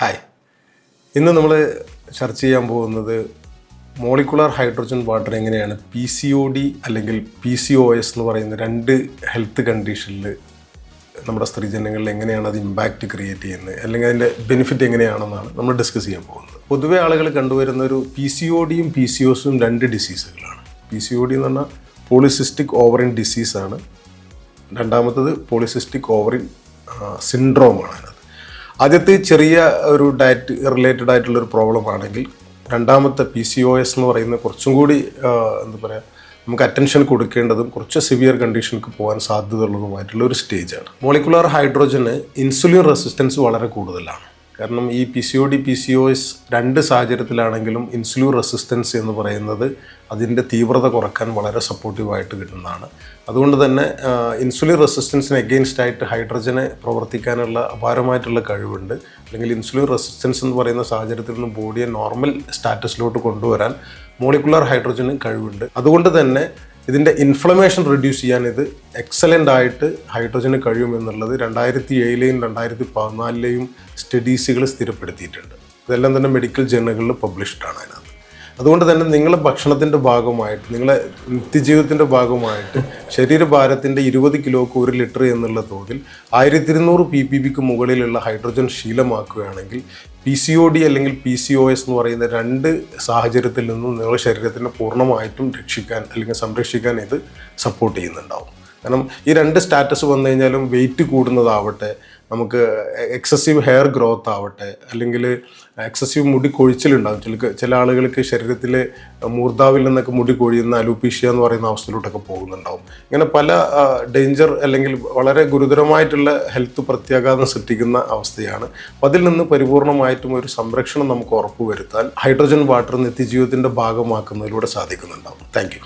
Hi, ഇന്ന് നമ്മൾ ചർച്ച ചെയ്യാൻ പോകുന്നത് മോളിക്കുലർ ഹൈഡ്രോജൻ വാട്ടർ എങ്ങനെയാണ് PCOD അല്ലെങ്കിൽ PCOS എന്ന് പറയുന്ന രണ്ട് ഹെൽത്ത് കണ്ടീഷനിൽ നമ്മുടെ സ്ത്രീജനങ്ങളിൽ എങ്ങനെയാണ് അത് ഇമ്പാക്റ്റ് ക്രിയേറ്റ് ചെയ്യുന്നത്, അല്ലെങ്കിൽ അതിൻ്റെ ബെനിഫിറ്റ് എങ്ങനെയാണെന്നാണ് നമ്മൾ ഡിസ്കസ് ചെയ്യാൻ പോകുന്നത്. പൊതുവേ ആളുകൾ കണ്ടുവരുന്ന ഒരു PCODയും PCOSും രണ്ട് ഡിസീസുകളാണ്. PCOD എന്ന് പറഞ്ഞാൽ പോളിസിസ്റ്റിക് ഓവറിൻ ഡിസീസാണ്, രണ്ടാമത്തത് പോളിസിസ്റ്റിക് ഓവറിൻ സിൻഡ്രോമാണ്. ആദ്യത്തെ ചെറിയ ഒരു ഡയറ്റ് റിലേറ്റഡ് ആയിട്ടുള്ളൊരു പ്രോബ്ലം ആണെങ്കിൽ രണ്ടാമത്തെ PCOS എന്ന് പറയുന്നത് കുറച്ചും കൂടി എന്താ പറയുക, നമുക്ക് അറ്റൻഷൻ കൊടുക്കേണ്ടതും കുറച്ച് സിവിയർ കണ്ടീഷനിലേക്ക് പോകാൻ സാധ്യതയുള്ളതുമായിട്ടുള്ള ഒരു സ്റ്റേജാണ്. മോളിക്കുലർ ഹൈഡ്രോജന് ഇൻസുലിൻ റെസിസ്റ്റൻസ് വളരെ കൂടുതലാണ്. കാരണം ഈ PCOD PCOS രണ്ട് സാഹചര്യത്തിലാണെങ്കിലും ഇൻസുലിൻ റെസിസ്റ്റൻസ് എന്ന് പറയുന്നത് അതിൻ്റെ തീവ്രത കുറയ്ക്കാൻ വളരെ സപ്പോർട്ടീവായിട്ട് കിട്ടുന്നതാണ്. അതുകൊണ്ട് തന്നെ ഇൻസുലിൻ റെസിസ്റ്റൻസിന് എഗെയിൻസ്റ്റ് ആയിട്ട് ഹൈഡ്രോജനെ പ്രവർത്തിക്കാനുള്ള അപാരമായിട്ടുള്ള കഴിവുണ്ട്. അല്ലെങ്കിൽ ഇൻസുലിൻ റെസിസ്റ്റൻസ് എന്ന് പറയുന്ന സാഹചര്യത്തിൽ നിന്ന് ബോഡിയെ നോർമൽ സ്റ്റാറ്റസിലോട്ട് കൊണ്ടുവരാൻ മോളിക്കുലർ ഹൈഡ്രോജന് കഴിവുണ്ട്. അതുകൊണ്ട് തന്നെ ഇതിൻ്റെ ഇൻഫ്ലമേഷൻ റെഡ്യൂസ് ചെയ്യാൻ ഇത് എക്സലൻ്റ് ആയിട്ട് ഹൈഡ്രോജന് കഴിയുമെന്നുള്ളത് 2007ലെയും 2014ലെയും സ്റ്റഡീസുകൾ സ്ഥിരപ്പെടുത്തിയിട്ടുണ്ട്. ഇതെല്ലാം തന്നെ മെഡിക്കൽ ജേർണലുകളിൽ പബ്ലിഷ്ഡാണ് അതിനകത്ത്. അതുകൊണ്ട് തന്നെ നിങ്ങളെ ഭക്ഷണത്തിൻ്റെ ഭാഗമായിട്ട്, നിങ്ങളെ നിത്യജീവിതത്തിൻ്റെ ഭാഗമായിട്ട് ശരീരഭാരത്തിൻ്റെ 20 കിലോക്ക് 1 ലിറ്റർ എന്നുള്ള തോതിൽ 1200 ppbക്ക് മുകളിലുള്ള ഹൈഡ്രോജൻ ശീലമാക്കുകയാണെങ്കിൽ PCOD അല്ലെങ്കിൽ PCOS എന്ന് പറയുന്ന രണ്ട് സാഹചര്യത്തിൽ നിന്നും നിങ്ങളുടെ ശരീരത്തിനെ പൂർണ്ണമായിട്ടും രക്ഷിക്കാൻ അല്ലെങ്കിൽ സംരക്ഷിക്കാൻ ഇത് സപ്പോർട്ട് ചെയ്യുന്നുണ്ടാവും. കാരണം ഈ രണ്ട് സ്റ്റാറ്റസ് വന്നു കഴിഞ്ഞാലും വെയിറ്റ് കൂടുന്നതാവട്ടെ, നമുക്ക് എക്സസീവ് ഹെയർ ഗ്രോത്ത് ആവട്ടെ, അല്ലെങ്കിൽ എക്സസീവ് മുടി കൊഴിച്ചിലുണ്ടാകും. ചില ആളുകൾക്ക് ശരീരത്തിൽ മൂർധാവിൽ നിന്നൊക്കെ മുടി കൊഴിയുന്ന അലൂപീഷ്യ എന്ന് പറയുന്ന അവസ്ഥയിലോട്ടൊക്കെ പോകുന്നുണ്ടാവും. ഇങ്ങനെ പല ഡേഞ്ചർ അല്ലെങ്കിൽ വളരെ ഗുരുതരമായിട്ടുള്ള ഹെൽത്ത് പ്രത്യാഘാതം സൃഷ്ടിക്കുന്ന അവസ്ഥയാണ്. അപ്പോൾ അതിൽ നിന്ന് പരിപൂർണമായിട്ടും ഒരു സംരക്ഷണം നമുക്ക് ഉറപ്പുവരുത്താൻ ഹൈഡ്രോജൻ വാട്ടർ നിത്യജീവിതത്തിൻ്റെ ഭാഗമാക്കുന്നതിലൂടെ സാധിക്കുന്നുണ്ടാവും. Thank U.